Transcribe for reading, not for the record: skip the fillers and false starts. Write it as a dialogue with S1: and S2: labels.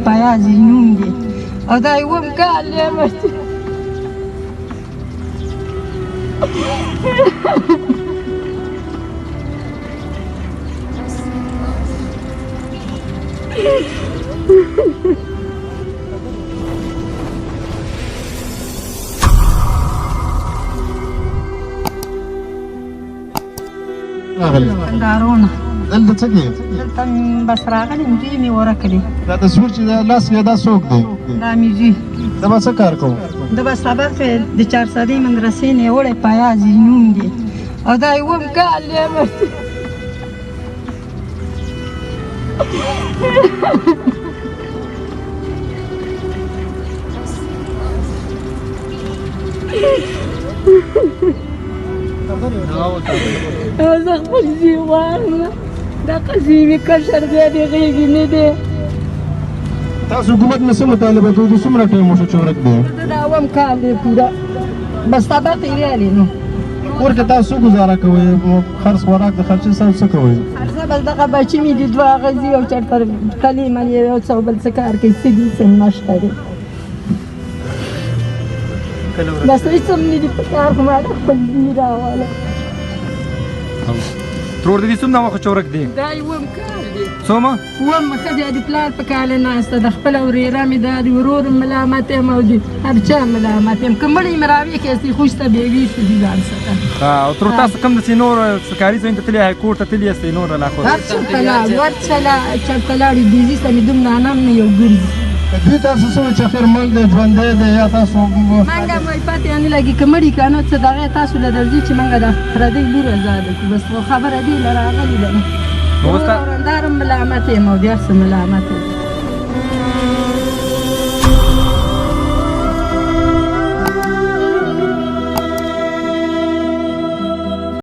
S1: پایازې نوم دی او دا اووم کال دی مړ کندهارونه
S2: دلته څه کوي؟
S1: دلته بس راغلي دوی مې ورکړې
S2: دا تصویر چې دا لاس کې دا څوک دی؟
S1: دا میږي
S2: دا به څه کار کوو؟
S1: د به سبق د چارسدې مدرسې نه وړی پایازې نوم دی او دا اووم کال دی مړ زه خپل زوی غواړم دا قضیې مې کشر دی د غېږې نه دی
S2: تاسو حکومت نه څه مطالبه کوئ چې څومره ټایم وشو چې ورک دی؟
S1: د دا اووم کال دی پوره بس سبق یې ویلی نو
S2: کور کې تاسو څه ګزاره کوئ؟ خرڅ خوراک د خرچې څه کوئ؟
S1: هرڅه بس دغه بچي مې دي دوه هغه ځي او چېرته کلي ملي یو څه بل څه کار کوي څه دي څه نشته دی بس هېڅ هم نه دي په کار خو ما خپل زوی راواله
S3: ترور د دې څومره وخت چې ورک دی؟
S1: دا اووم کال دی
S3: څومره؟
S1: اووم ښځه د پلار په کاله ناسته د خپله ورېره مې دا د ورور ملامت یم او د هر چا ملامت یم که مړی مې راویښیستې خوش ته بېوي شو دي ځان څخه
S3: او ترور تاسو کوم داسې نور سرکاري ځایونو ته تللي هایکورټ ته تللي یاستئ نور علاقو
S1: هر چېرته لاړ هر چېرته لاړې ډیزي ته مې دومره انم نه یو ګرځي
S2: دوی تاسو څه وایي چې اخر مړ دی ژوندی دی یا تاسو
S1: منګه وایي پاتې نه لګي که مړي که نو څه دغه تاسو له درځي چې منګه د پردۍ لور ازاده کړو بس خبره دې له راغلې ده نو اورندار هم ملامت یم او د هر څه ملامت یم